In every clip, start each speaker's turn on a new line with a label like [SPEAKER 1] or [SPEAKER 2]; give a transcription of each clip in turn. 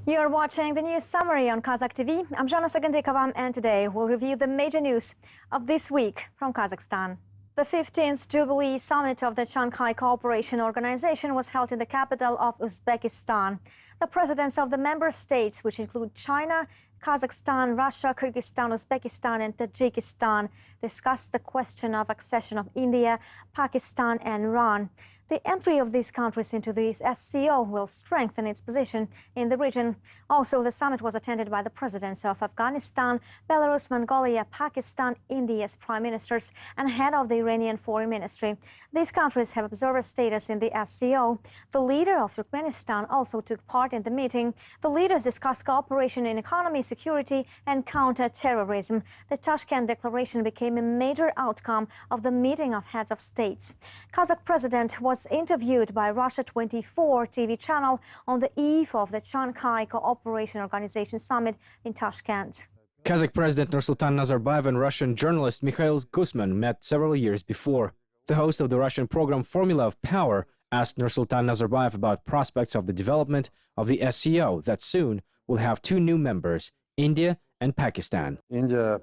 [SPEAKER 1] You are watching the news summary on Kazakh TV. I'm Jana Sagandikova, and today we'll review the major news of this week from Kazakhstan. The 15th Jubilee Summit of the Shanghai Cooperation Organization was held in the capital of Uzbekistan. The presidents of the member states, which include China, Kazakhstan, Russia, Kyrgyzstan, Uzbekistan and Tadjikistan, discussed the question of accession of India, Pakistan and Iran. The entry of these countries into the SCO will strengthen its position in the region. Also, the summit was attended by the presidents of Afghanistan, Belarus, Mongolia, Pakistan, India's prime ministers, and head of the Iranian foreign ministry. These countries have observer status in the SCO. The leader of Turkmenistan also took part in the meeting. The leaders discussed cooperation in economy, security, and counter-terrorism. The Tashkent Declaration became a major outcome of the meeting of heads of states. Kazakh president was interviewed by Russia 24 TV channel on the eve of the Shanghai Cooperation Organization Summit in Tashkent.
[SPEAKER 2] Kazakh President Nursultan Nazarbayev and Russian journalist Mikhail Guzman met several years before. The host of the Russian program Formula of Power asked Nursultan Nazarbayev about prospects of the development of the SCO that soon will have two new members, India and Pakistan.
[SPEAKER 3] India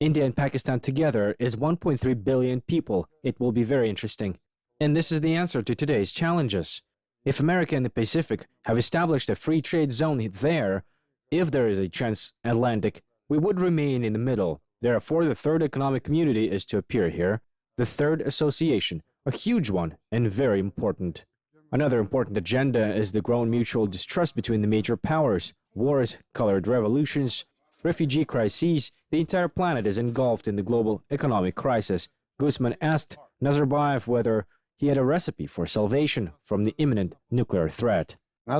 [SPEAKER 2] and Pakistan together is 1.3 billion people. It will be very interesting. And this is the answer to today's challenges. If America and the Pacific have established a free trade zone there, if there is a transatlantic, we would remain in the middle. Therefore, the third economic community is to appear here. The third association, a huge one and very important. Another important agenda is the growing mutual distrust between the major powers. Wars, colored revolutions, refugee crises, the entire planet is engulfed in the global economic crisis. Guzman asked Nazarbayev whether he had a recipe for salvation from the imminent nuclear threat. We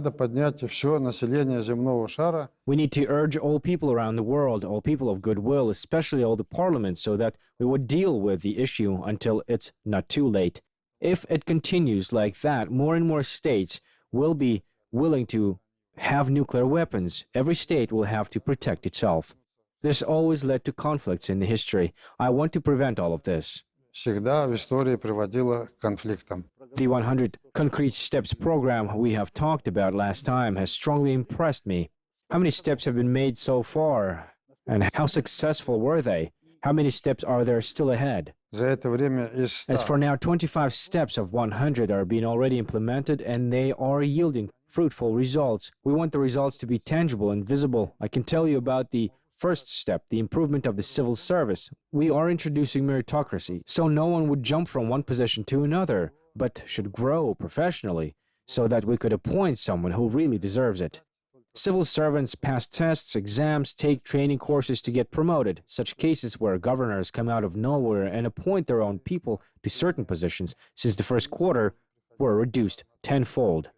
[SPEAKER 2] need to urge all people around the world, all people of goodwill, especially all the parliaments, so that we would deal with the issue until it's not too late. If it continues like that, more and more states will be willing to have nuclear weapons. Every state will have to protect itself. This always led to conflicts in the history. I want to prevent all of this. The 100 Concrete Steps program we have talked about last time has strongly impressed me. How many steps have been made so far? And how successful were they? How many steps are there still ahead? As for now, 25 steps of 100 are being already implemented and they are yielding fruitful results. We want the results to be tangible and visible. I can tell you about the first step, the improvement of the civil service. We are introducing meritocracy, so no one would jump from one position to another, but should grow professionally, so that we could appoint someone who really deserves it. Civil servants pass tests, exams, take training courses to get promoted. Such cases where governors come out of nowhere and appoint their own people to certain positions since the first quarter were reduced tenfold.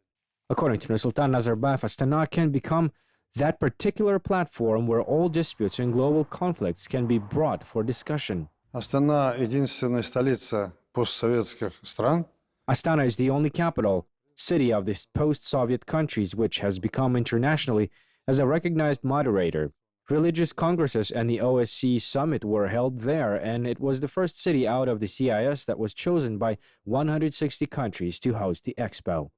[SPEAKER 2] According to Nursultan Nazarbayev, Astana can become that particular platform where all disputes and global conflicts can be brought for discussion.
[SPEAKER 3] Astana
[SPEAKER 2] is the only capital city of the post-Soviet countries which has become internationally as a recognized moderator. Religious congresses and the OSCE summit were held there, and it was the first city out of the CIS that was chosen by 160 countries to host the expo.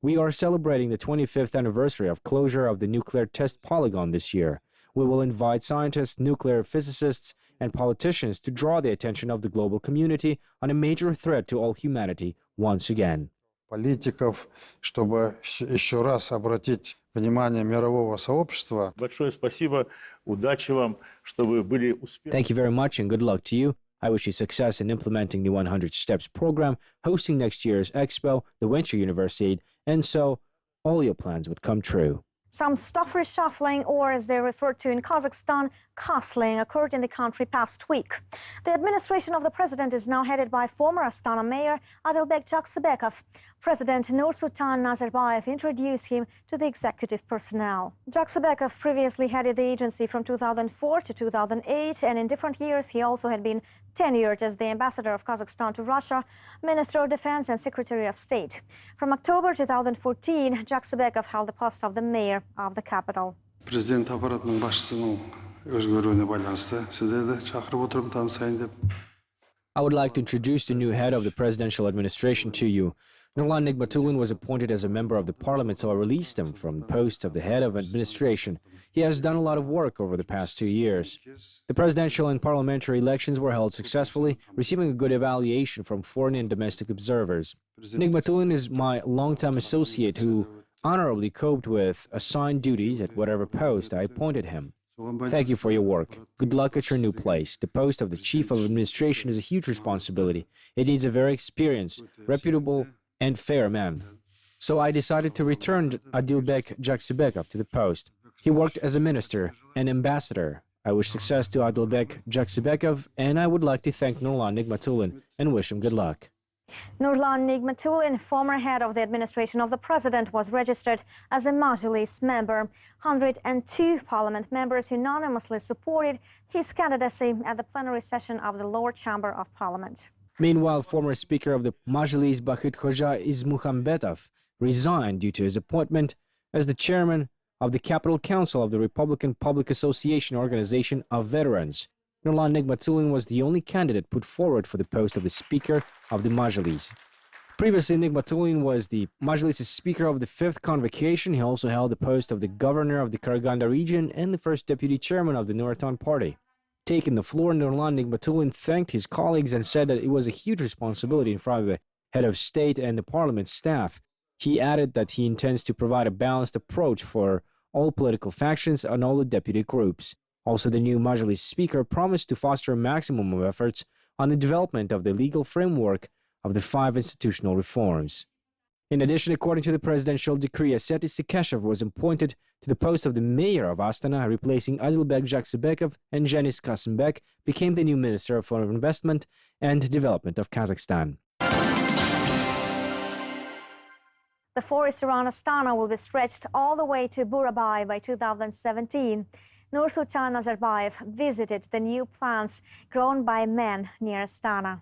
[SPEAKER 2] We are celebrating the 25th anniversary of closure of the nuclear test polygon this year. We will invite scientists, nuclear physicists, and politicians to draw the attention of the global community on a major threat to all humanity once again.
[SPEAKER 3] Политиков, чтобы еще раз обратить внимание мирового сообщества.
[SPEAKER 4] Большое спасибо, удачи вам, чтобы вы были успешны.
[SPEAKER 2] Thank you very much and good luck to you. I wish you success in implementing the 100 Steps program, hosting next year's expo, the Winter Universiade, and so all your plans would come true.
[SPEAKER 1] Some stuff reshuffling, or as they're referred to in Kazakhstan, castling, occurred in the country past week. The administration of the president is now headed by former Astana mayor Adilbek Jaksebekov. President Nursultan Nazarbayev introduced him to the executive personnel. Jaksebekov previously headed the agency from 2004 to 2008, and in different years he also had been tenured as the ambassador of Kazakhstan to Russia, Minister of Defense and Secretary of State. From October 2014, Jaksebekov held the post of the mayor of the capital.
[SPEAKER 3] Президент аппаратының басшысының өзгеруіне байланысты сіздерді шақырып отырмын танысайын деп.
[SPEAKER 2] I would like to introduce the new head of the presidential administration to you. Nurlan Nigmatulin was appointed as a member of the parliament, so I released him from the post of the head of administration. He has done a lot of work over the past 2 years. The presidential and parliamentary elections were held successfully, receiving a good evaluation from foreign and domestic observers. Nigmatulin is my longtime associate who honorably coped with assigned duties at whatever post I appointed him. Thank you for your work. Good luck at your new place. The post of the chief of administration is a huge responsibility. It needs a very experienced, reputable, and fair man. So I decided to return Adilbek Jaksibekov to the post. He worked as a minister and ambassador. I wish success to Adilbek Jaksibekov, and I would like to thank Nurlan Nigmatulin and wish him good luck.
[SPEAKER 1] Nurlan Nigmatulin, former head of the administration of the president, was registered as a Majlis member. 102 parliament members unanimously supported his candidacy at the plenary session of the lower chamber of parliament.
[SPEAKER 2] Meanwhile, former speaker of the Majlis Bahit Khoja Izmukhambetov resigned due to his appointment as the chairman of the Capital Council of the Republican Public Association Organization of Veterans. Nurlan Nigmatulin was the only candidate put forward for the post of the Speaker of the Majlis. Previously, Nigmatulin was the Majlis' Speaker of the 5th Convocation. He also held the post of the Governor of the Karaganda region and the first Deputy Chairman of the Nuratan Party. Taking the floor, Nurlan Nigmatulin thanked his colleagues and said that it was a huge responsibility in front of the head of state and the parliament staff. He added that he intends to provide a balanced approach for all political factions and all the deputy groups. Also, the new Majlis Speaker promised to foster a maximum of efforts on the development of the legal framework of the 5 institutional reforms. In addition, according to the presidential decree, Aseti Sekeshev was appointed to the post of the mayor of Astana, replacing Adilbek Jaksibekov, and Janis Kassimbek became the new Minister of Foreign Investment and Development of Kazakhstan.
[SPEAKER 1] The forest around Astana will be stretched all the way to Burabai by 2017. Nursultan Nazarbayev visited the new plants grown by men near Astana.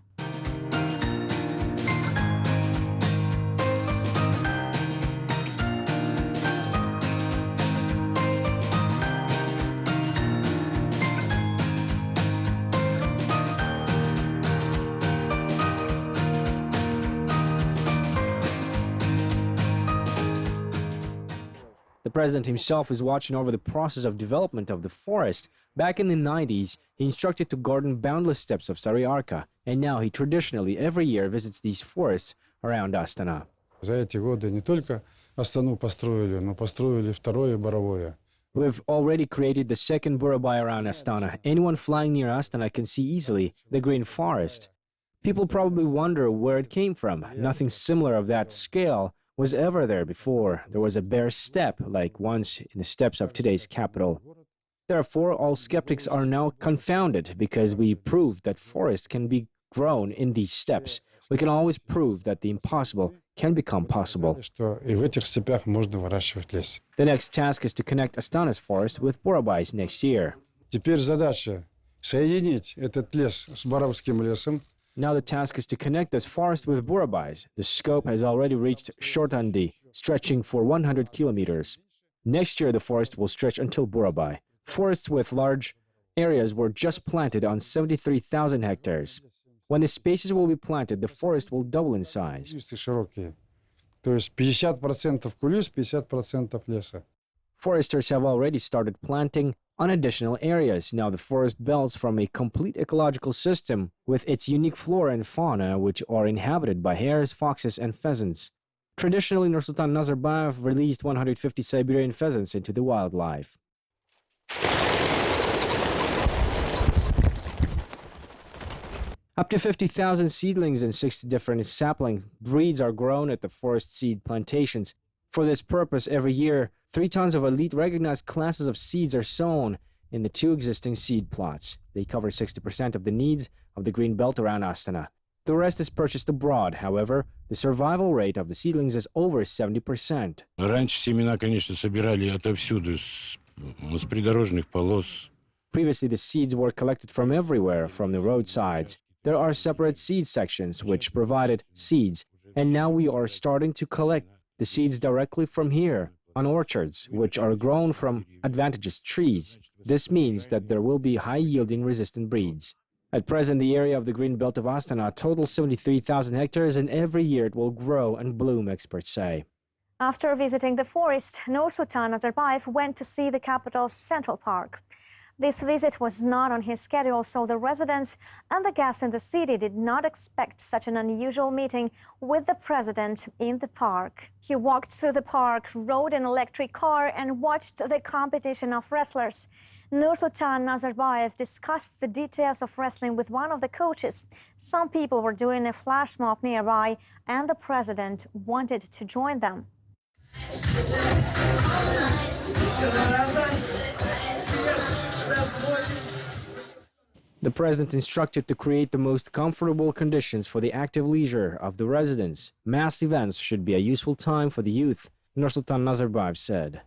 [SPEAKER 2] The president himself is watching over the process of development of the forest. Back in the 90s, he instructed to garden boundless steppes of Sariarka, and now he traditionally every year visits these forests around Astana.
[SPEAKER 3] За эти годы не только Астану построили, но построили второе Боровое.
[SPEAKER 2] We've already created the second Burabai around Astana. Anyone flying near Astana can see easily the green forest. People probably wonder where it came from. Nothing similar of that scale was ever there before. There was a bare steppe, like once in the steppes of today's capital. Therefore, all skeptics are now confounded because we proved that forest can be grown in these steppes. We can always prove that the impossible can become possible. The next task is to connect Astana's forest with Burabai's next year.
[SPEAKER 3] Теперь задача соединить этот лес с Боровским лесом.
[SPEAKER 2] Now the task is to connect this forest with Burabai's. The scope has already reached Shortandi, stretching for 100 kilometers. Next year, the forest will stretch until Burabai. Forests with large areas were just planted on 73,000 hectares. When the spaces will be planted, the forest will double in size.
[SPEAKER 3] То есть 50% кулис, 50% леса.
[SPEAKER 2] Foresters have already started planting on additional areas. Now the forest belts from a complete ecological system with its unique flora and fauna, which are inhabited by hares, foxes, and pheasants. Traditionally, Nursultan Nazarbayev released 150 Siberian pheasants into the wildlife. Up to 50,000 seedlings and 60 different sapling breeds are grown at the forest seed plantations. For this purpose, every year, 3 tons of elite recognized classes of seeds are sown in the 2 existing seed plots. They cover 60% of the needs of the green belt around Astana. The rest is purchased abroad. However, the survival rate of the seedlings is over 70%.
[SPEAKER 5] Раньше семена, конечно, собирали отовсюду, с придорожных полос.
[SPEAKER 2] Previously, the seeds were collected from everywhere, from the roadsides. There are separate seed sections which provided seeds, and now we are starting to collect the seeds directly from here, on orchards, which are grown from advantageous trees. This means that there will be high-yielding resistant breeds. At present, the area of the Green Belt of Astana totals 73,000 hectares, and every year it will grow and bloom, experts say.
[SPEAKER 1] After visiting the forest, Nursultan Nazarbayev went to see the capital's Central Park. This visit was not on his schedule, so the residents and the guests in the city did not expect such an unusual meeting with the president in the park. He walked through the park, rode an electric car, and watched the competition of wrestlers. Nursultan Nazarbayev discussed the details of wrestling with one of the coaches. Some people were doing a flash mob nearby, and the president wanted to join them.
[SPEAKER 2] The president instructed to create the most comfortable conditions for the active leisure of the residents. Mass events should be a useful time for the youth, Nursultan Nazarbayev said.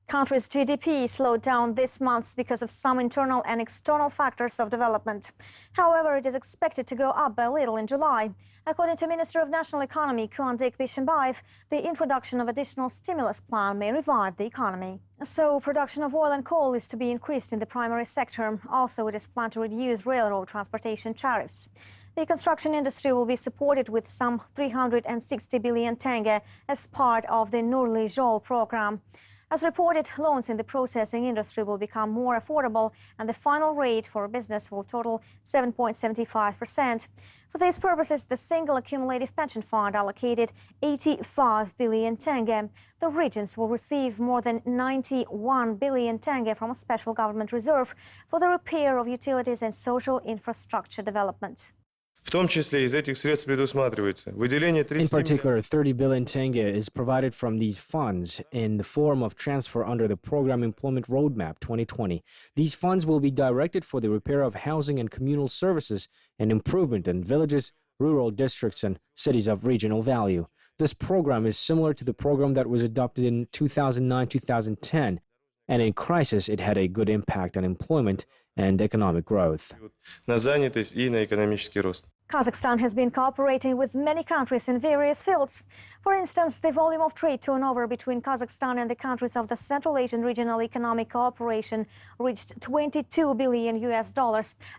[SPEAKER 1] Country's GDP slowed down this month because of some internal and external factors of development. However, it is expected to go up by a little in July. According to Minister of National Economy Kuandyk Bishimbayev, the introduction of additional stimulus plan may revive the economy. So, production of oil and coal is to be increased in the primary sector. Also, it is planned to reduce railroad transportation tariffs. The construction industry will be supported with some 360 billion tenge as part of the Nurli Joly program. As reported, loans in the processing industry will become more affordable, and the final rate for business will total 7.75%. For these purposes, the single accumulative pension fund allocated 85 billion tenge. The regions will receive more than 91 billion tenge from a special government reserve for the repair of utilities and social infrastructure development.
[SPEAKER 2] In particular, 30 billion tenge is provided from these funds in the form of transfer under the Program Employment Roadmap 2020. These funds will be directed for the repair of housing and communal services and improvement in villages, rural districts, and cities of regional value. This program is similar to the program that was adopted in 2009-2010, and in crisis it had a good impact on employment and economic growth.
[SPEAKER 1] Kazakhstan has been cooperating with many countries in various fields. For instance, the volume of trade turnover between Kazakhstan and the countries of the Central Asian Regional Economic Cooperation reached $22 billion,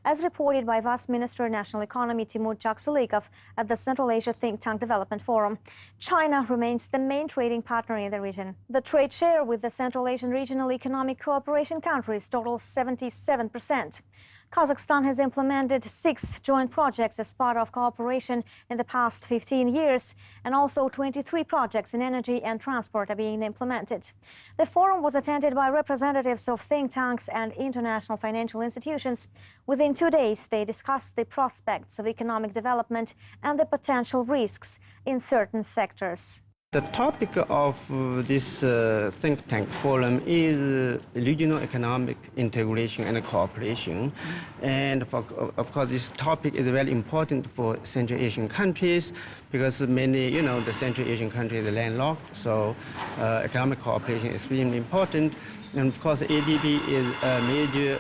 [SPEAKER 1] as reported by Vice Minister of National Economy Timur Jaksalikov at the Central Asia Think Tank Development Forum. China remains the main trading partner in the region. The trade share with the Central Asian Regional Economic Cooperation countries totals 77%. Kazakhstan has implemented 6 joint projects as part of cooperation in the past 15 years, and also 23 projects in energy and transport are being implemented. The forum was attended by representatives of think tanks and international financial institutions. Within 2 days, they discussed the prospects of economic development and the potential risks in certain sectors.
[SPEAKER 6] The topic of this think tank forum is regional economic integration and cooperation. And of course, this topic is very important for Central Asian countries because many, the Central Asian countries are landlocked. So economic cooperation is extremely important. And of course, ADB is a major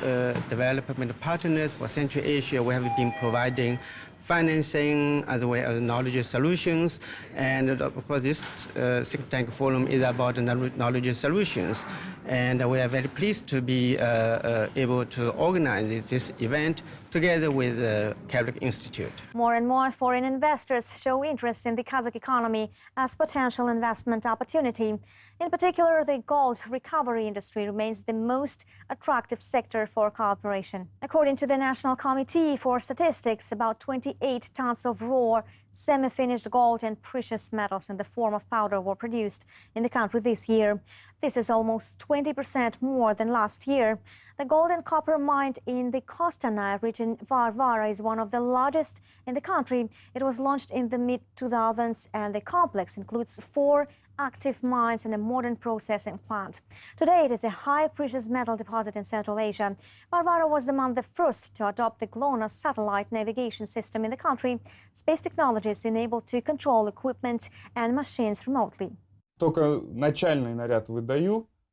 [SPEAKER 6] development partners for Central Asia. We have been providing financing as well as knowledge solutions. And of course, this think tank forum is about knowledge solutions. And we are very pleased to be able to organize this event together with the Kyrgyz Institute.
[SPEAKER 1] More and more foreign investors show interest in the Kazakh economy as potential investment opportunity. In particular, the gold recovery industry remains the most attractive sector for cooperation. According to the National Committee for Statistics, about 28 tons of raw semi-finished gold and precious metals in the form of powder were produced in the country this year. This is almost 20% more than last year. The gold and copper mined in the Kostanay region, Varvara, is one of the largest in the country. It was launched in the mid-2000s, and the complex includes 4 active mines and a modern processing plant. Today, it is a high precious metal deposit in Central Asia. Varvara was among the first to adopt the GLONASS satellite navigation system in the country. Space technology is enabled to control equipment and machines remotely.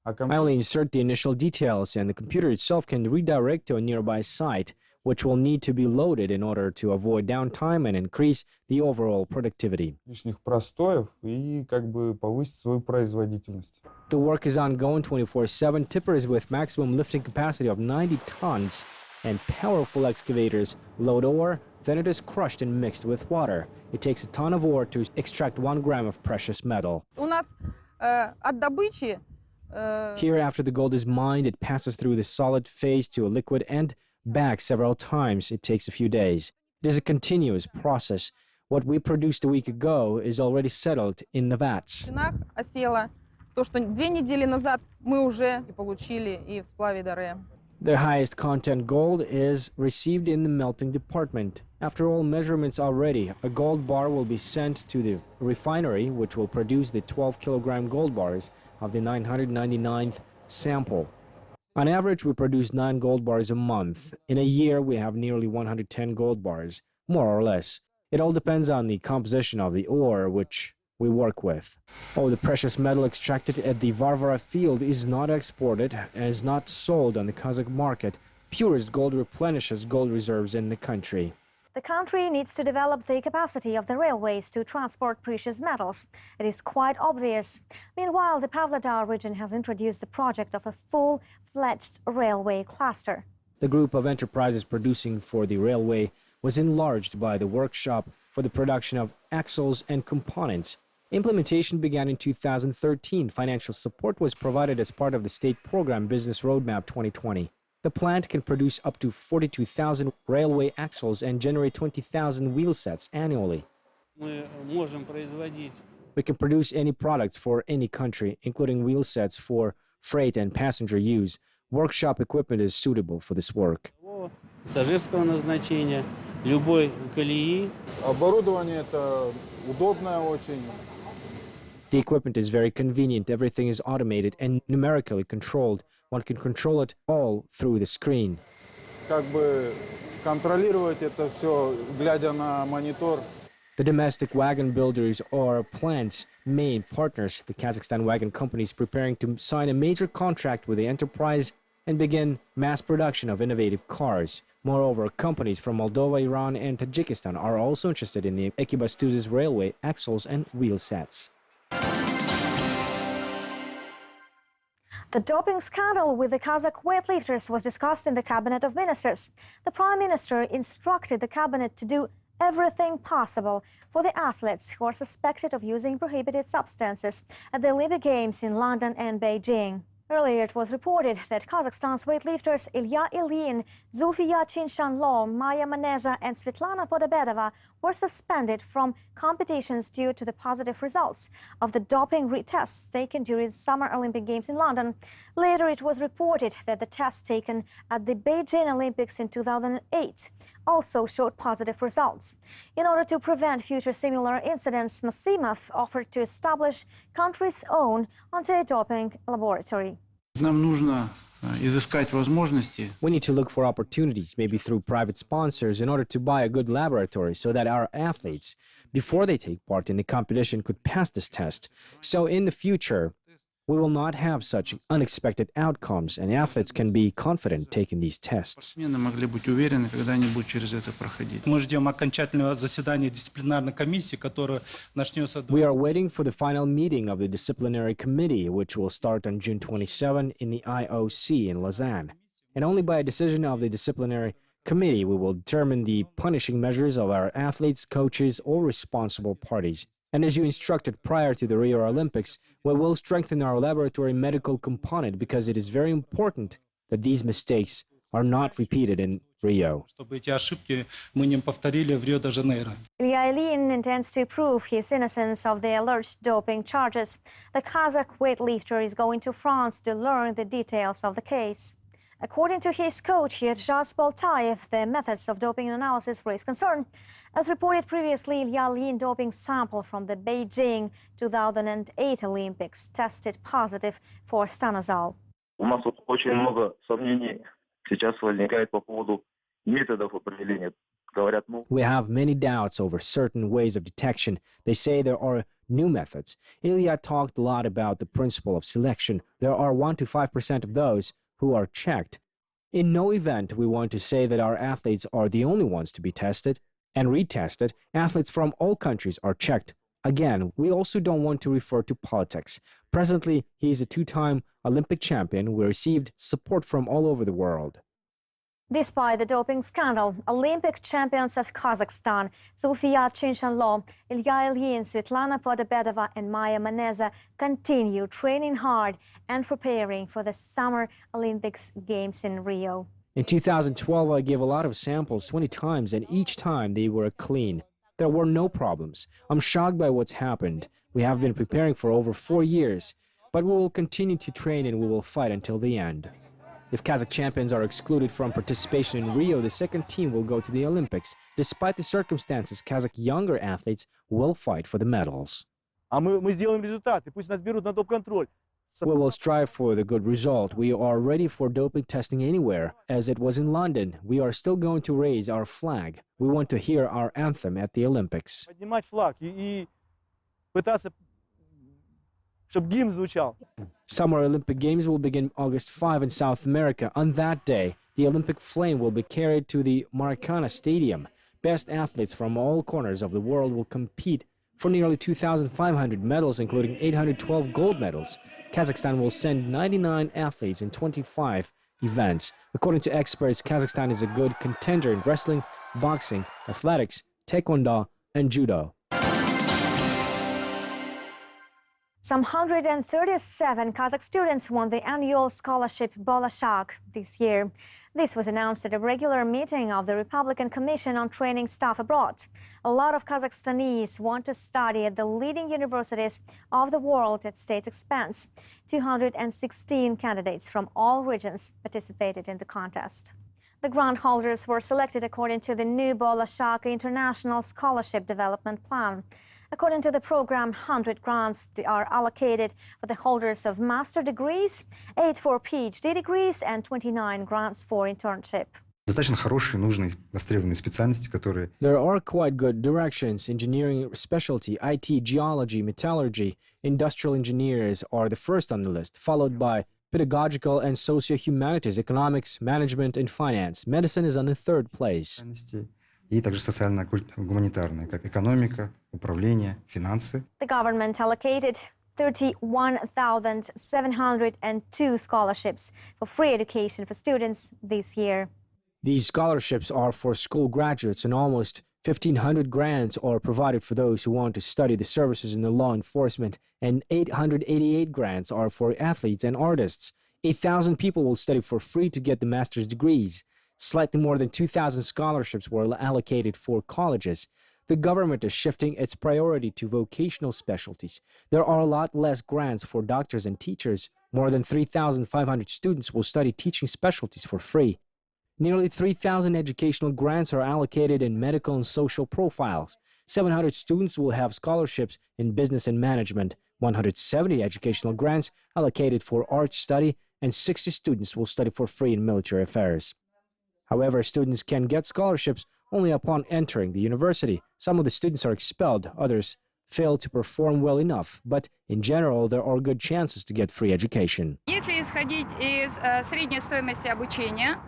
[SPEAKER 2] I only insert the initial details, and the computer itself can redirect to a nearby site which will need to be loaded in order to avoid downtime and increase the overall productivity.
[SPEAKER 7] Лишних простоев и как бы повысить свою производительность.
[SPEAKER 2] The work is ongoing 24/7. Tippers with maximum lifting capacity of 90 tons and powerful excavators load ore, then it is crushed and mixed with water. It takes a ton of ore to extract 1 gram of precious metal.
[SPEAKER 8] У нас от добычи
[SPEAKER 2] Here, after the gold is mined, it passes through the solid phase to a liquid and back several times. It takes a few days. It is a continuous process. What we produced a week ago is already settled in the vats.
[SPEAKER 8] в чинах осело. То, что 2 недели назад мы уже получили и в сплаве Даре.
[SPEAKER 2] The highest content gold is received in the melting department. After all measurements are ready, a gold bar will be sent to the refinery, which will produce the 12-kilogram gold bars of the 999th sample. On average, we produce 9 gold bars a month. In a year, we have nearly 110 gold bars, more or less. It all depends on the composition of the ore which we work with. Oh, the precious metal extracted at the Varvara field is not exported and is not sold on the Kazakh market. Purest gold replenishes gold reserves in the country.
[SPEAKER 1] The country needs to develop the capacity of the railways to transport precious metals. It is quite obvious. Meanwhile, the Pavlodar region has introduced the project of a full-fledged railway cluster.
[SPEAKER 2] The group of enterprises producing for the railway was enlarged by the workshop for the production of axles and components. Implementation began in 2013. Financial support was provided as part of the state program Business Roadmap 2020. The plant can produce up to 42,000 railway axles and generate 20,000 wheel sets annually. We can produce any products for any country, including wheel sets for freight and passenger use. Workshop equipment is suitable for this work.
[SPEAKER 9] Пассажирского назначения, любой колеи.
[SPEAKER 7] Оборудование это удобное очень.
[SPEAKER 2] The equipment is very convenient. Everything is automated and numerically controlled. One can control it all through the screen.
[SPEAKER 7] Как бы контролировать это все, глядя на монитор.
[SPEAKER 2] The domestic wagon builders are plant's main partners. The Kazakhstan wagon company is preparing to sign a major contract with the enterprise and begin mass production of innovative cars. Moreover, companies from Moldova, Iran, and Tajikistan are also interested in the Ekibastuz's railway axles and wheel sets.
[SPEAKER 1] The doping scandal with the Kazakh weightlifters was discussed in the Cabinet of Ministers. The Prime Minister instructed the Cabinet to do everything possible for the athletes who are suspected of using prohibited substances at the Olympic Games in London and Beijing. Earlier, it was reported that Kazakhstan's weightlifters Ilya Ilyin, Zulfiya Chinshanlo, Maya Maneza and Svetlana Podabedova were suspended from competitions due to the positive results of the doping tests taken during the Summer Olympic Games in London. Later, it was reported that the tests taken at the Beijing Olympics in 2008 also showed positive results. In order to prevent future similar incidents, Masimov offered to establish country's own anti-doping laboratory.
[SPEAKER 10] Нам нужно изыскать возможности.
[SPEAKER 2] We need to look for opportunities, maybe through private sponsors, in order to buy a good laboratory so that our athletes, before they take part in the competition, could pass this test. So in the future, we will not have such unexpected outcomes, and athletes can be confident taking these tests.
[SPEAKER 10] Спортсмены могли быть уверены, когда они будут через это проходить.
[SPEAKER 11] Мы ждем окончательного заседания дисциплинарной комиссии, которое начнется.
[SPEAKER 2] We are waiting for the final meeting of the disciplinary committee, which will start on June 27 in the IOC in Lausanne. And only by a decision of the disciplinary committee we will determine the punishing measures of our athletes, coaches, or responsible parties. And as you instructed prior to the Rio Olympics, we will strengthen our laboratory medical component because it is very important that these mistakes are not repeated in Rio.
[SPEAKER 11] Чтобы эти ошибки мы не повторили в Рио-де-Жанейро.
[SPEAKER 1] Ilya Ilyin intends to prove his innocence of the alleged doping charges. The Kazakh weightlifter is going to France to learn the details of the case. According to his coach, Yerzhaz Boltayev, the methods of doping analysis raise concern. As reported previously, Ilya Ilyin doping sample from the Beijing 2008 Olympics tested positive for stanozol.
[SPEAKER 12] У нас очень много сомнений сейчас возникает по поводу методов определения. Говорят,
[SPEAKER 2] We have many doubts over certain ways of detection. They say there are new methods. Ilya talked a lot about the principle of selection. There are 1 to 5% of those who are checked. In no event we want to say that our athletes are the only ones to be tested and retested. Athletes from all countries are checked. Again, we also don't want to refer to politics. Presently, he is a two-time Olympic champion who received support from all over the world.
[SPEAKER 1] Despite the doping scandal, Olympic champions of Kazakhstan, Zulfiya Chinshanlo, Ilya Ilyin, Svetlana Podobedova and Maya Maneza continue training hard and preparing for the Summer Olympics Games in Rio.
[SPEAKER 2] In 2012, I gave a lot of samples 20 times, and each time they were clean. There were no problems. I'm shocked by what's happened. We have been preparing for over 4 years, but we will continue to train and we will fight until the end. If Kazakh champions are excluded from participation in Rio, the second team will go to the Olympics. Despite the circumstances, Kazakh younger athletes will fight for the medals.
[SPEAKER 4] Мы сделаем результаты, пусть нас берут на топ-контроль.
[SPEAKER 2] We will strive for the good result. We are ready for doping testing anywhere. As it was in London, we are still going to raise our flag. We want to hear our anthem at the Olympics.
[SPEAKER 4] Поднимать флаг и пытаться, чтобы гимн звучал.
[SPEAKER 2] Summer Olympic Games will begin August 5 in South America. On that day, the Olympic flame will be carried to the Maracana Stadium. Best athletes from all corners of the world will compete for nearly 2,500 medals, including 812 gold medals. Kazakhstan will send 99 athletes in 25 events. According to experts, Kazakhstan is a good contender in wrestling, boxing, athletics, taekwondo, and judo.
[SPEAKER 1] Some 137 Kazakh students won the annual scholarship Bolashak this year. This was announced at a regular meeting of the Republican Commission on Training Staff Abroad. A lot of Kazakhstanis want to study at the leading universities of the world at state expense. 216 candidates from all regions participated in the contest. The grant holders were selected according to the new Bolashak International Scholarship Development Plan. According to the program, 100 grants are allocated for the holders of master degrees, 8 for PhD degrees, and 29 grants for internship.
[SPEAKER 3] Достаточно хорошие, нужные, востребованные специальности, которые...
[SPEAKER 2] There are quite good directions. Engineering specialty, IT, geology, metallurgy, industrial engineers are the first on the list, followed by pedagogical and socio-humanities, economics, management, and finance. Medicine is on the third place.
[SPEAKER 3] И также социально-гуманитарные, как экономика, управление, финансы.
[SPEAKER 1] The government allocated 31,702 scholarships for free education for students this year.
[SPEAKER 2] These scholarships are for school graduates, and almost 1,500 grants are provided for those who want to study the services in the law enforcement, and 888 grants are for athletes and artists. 8,000 people will study for free to get the master's degrees. Slightly more than 2,000 scholarships were allocated for colleges. The government is shifting its priority to vocational specialties. There are a lot less grants for doctors and teachers. More than 3,500 students will study teaching specialties for free. Nearly 3,000 educational grants are allocated in medical and social profiles. 700 students will have scholarships in business and management. 170 educational grants allocated for art study, and 60 students will study for free in military affairs. However, students can get scholarships only upon entering the university. Some of the students are expelled, others fail to perform well enough, but in general, there are good chances to get free education.
[SPEAKER 13] Если исходить из средней стоимости обучения,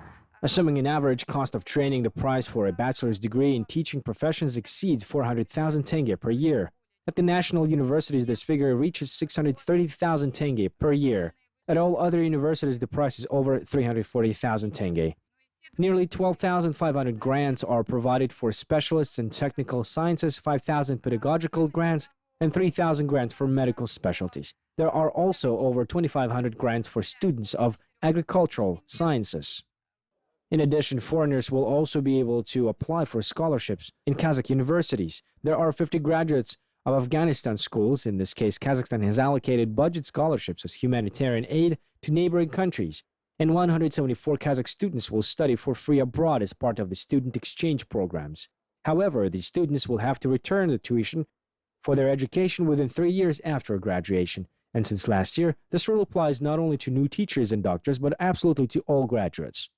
[SPEAKER 2] assuming an average cost of training, the price for a bachelor's degree in teaching professions exceeds 400,000 tenge per year. At the national universities, this figure reaches 630,000 tenge per year. At all other universities, the price is over 340,000 tenge. Nearly 12,500 grants are provided for specialists in technical sciences, 5,000 pedagogical grants, and 3,000 grants for medical specialties. There are also over 2,500 grants for students of agricultural sciences. In addition, foreigners will also be able to apply for scholarships in Kazakh universities. There are 50 graduates of Afghanistan schools. In this case, Kazakhstan has allocated budget scholarships as humanitarian aid to neighboring countries. And 174 Kazakh students will study for free abroad as part of the student exchange programs. However, these students will have to return the tuition for their education within 3 years after graduation. And since last year, this rule applies not only to new teachers and doctors, but absolutely to all graduates.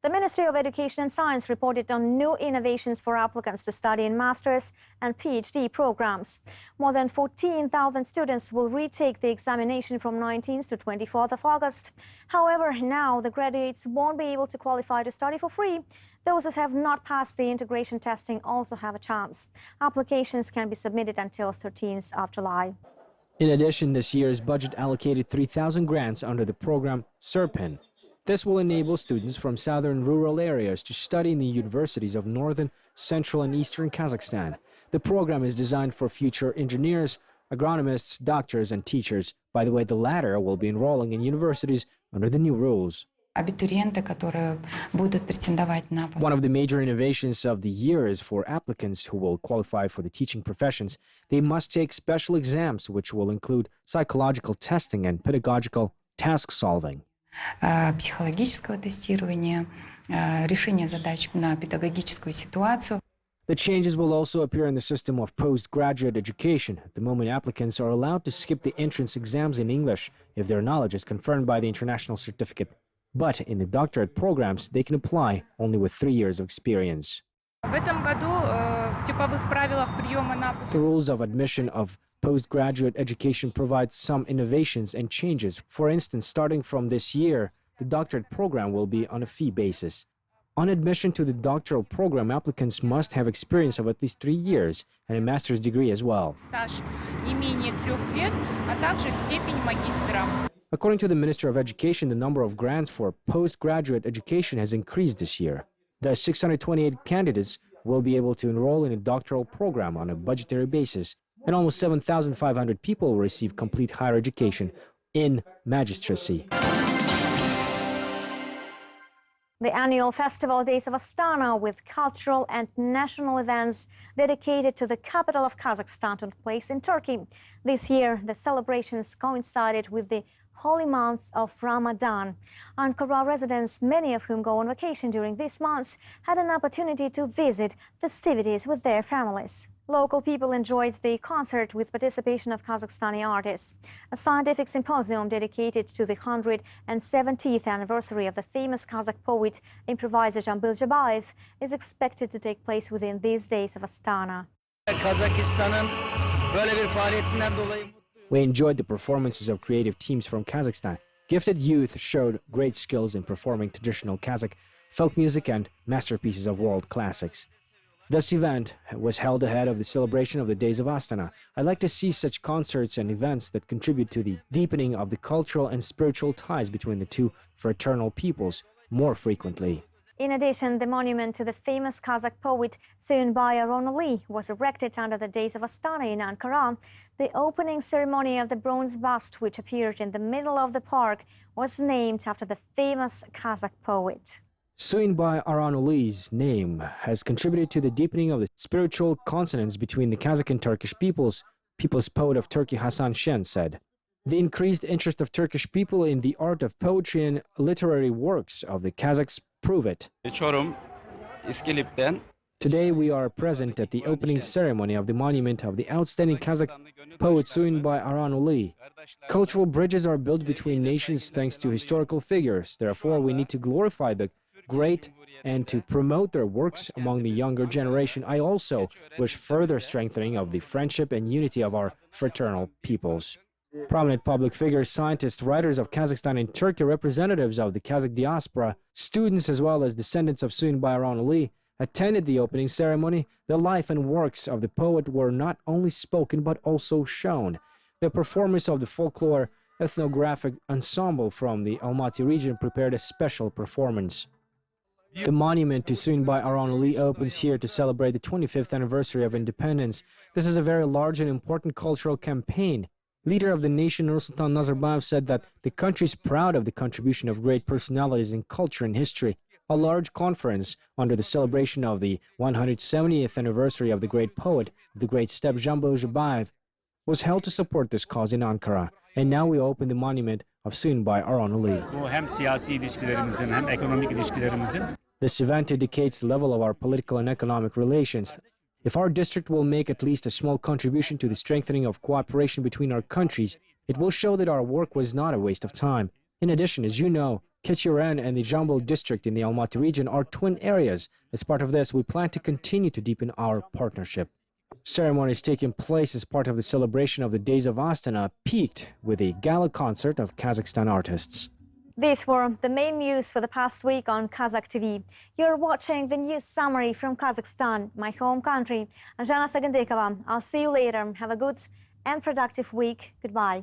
[SPEAKER 1] The Ministry of Education and Science reported on new innovations for applicants to study in master's and PhD programs. More than 14,000 students will retake the examination from 19th to 24th of August. However, now the graduates won't be able to qualify to study for free. Those who have not passed the integration testing also have a chance. Applications can be submitted until 13th of July.
[SPEAKER 2] In addition, this year's budget allocated 3,000 grants under the program SERPIN. This will enable students from southern rural areas to study in the universities of northern, central and eastern Kazakhstan. The program is designed for future engineers, agronomists, doctors and teachers. By the way, the latter will be enrolling in universities under the new rules. One of the major innovations of the year is for applicants who will qualify for the teaching professions. They must take special exams, which will include psychological testing and pedagogical task solving.
[SPEAKER 14] Психологического тестирования, решение задач на педагогическую ситуацию.
[SPEAKER 2] The changes will also appear in the system of postgraduate education. At the moment, applicants are allowed to skip the entrance exams in English if their knowledge is confirmed by the international certificate. But in the doctorate programs, they can apply only with 3 years of experience. The rules of admission of postgraduate education provide some innovations and changes. For instance, starting from this year, the doctorate program will be on a fee basis. On admission to the doctoral program, applicants must have experience of at least 3 years and a master's degree as well. According to the Minister of Education, the number of grants for postgraduate education has increased this year. The 628 candidates will be able to enroll in a doctoral program on a budgetary basis, and almost 7,500 people will receive complete higher education in magistracy.
[SPEAKER 1] The annual festival Days of Astana, with cultural and national events dedicated to the capital of Kazakhstan, took place in Turkey. This year, the celebrations coincided with the holy months of Ramadan. Ankara residents, many of whom go on vacation during these months, had an opportunity to visit festivities with their families. Local people enjoyed the concert with participation of Kazakhstani artists. A scientific symposium dedicated to the 170th anniversary of the famous Kazakh poet, improviser Joly is expected to take place within these days of Astana.
[SPEAKER 2] We enjoyed the performances of creative teams from Kazakhstan. Gifted youth showed great skills in performing traditional Kazakh folk music and masterpieces of world classics. This event was held ahead of the celebration of the Days of Astana. I'd like to see such concerts and events that contribute to the deepening of the cultural and spiritual ties between the two fraternal peoples more frequently.
[SPEAKER 1] In addition, the monument to the famous Kazakh poet Suyunbay Aronoli was erected under the Days of Astana in Ankara. The opening ceremony of the bronze bust, which appeared in the middle of the park, was named after the famous Kazakh poet.
[SPEAKER 2] Suyunbay Aronoli's name has contributed to the deepening of the spiritual consonance between the Kazakh and Turkish peoples, people's poet of Turkey Hasan Shen said. The increased interest of Turkish people in the art of poetry and literary works of the Kazakhs prove it. Today we are present at the opening ceremony of the monument of the outstanding Kazakh poet Suyunbay Aronoli. Cultural bridges are built between nations thanks to historical figures. Therefore, we need to glorify the great and to promote their works among the younger generation. I also wish further strengthening of the friendship and unity of our fraternal peoples. Prominent public figures, scientists, writers of Kazakhstan and Turkey, representatives of the Kazakh diaspora, students as well as descendants of Suyunbay Aronoli attended the opening ceremony. The life and works of the poet were not only spoken but also shown. The performers of the folklore ethnographic ensemble from the Almaty region prepared a special performance. The monument to Suyunbay Aronoli opens here to celebrate the 25th anniversary of independence. This is a very large and important cultural campaign. Leader of the nation Nursultan Nazarbayev said that the country is proud of the contribution of great personalities in culture and history. A large conference under the celebration of the 170th anniversary of the great poet, the great steppe Joly, was held to support this cause in Ankara. And now we open the monument of Suyunbay Aronoli. This event indicates the level of our political and economic relations. If our district will make at least a small contribution to the strengthening of cooperation between our countries, it will show that our work was not a waste of time. In addition, as you know, Kyrgyzstan and the Jambul district in the Almaty region are twin areas. As part of this, we plan to continue to deepen our partnership. Ceremonies taking place as part of the celebration of the Days of Astana peaked with a gala concert of Kazakhstan artists.
[SPEAKER 1] These were the main news for the past week on Kazakh TV. You're watching the news summary from Kazakhstan, my home country. I'm Joly. I'll see you later. Have a good and productive week. Goodbye.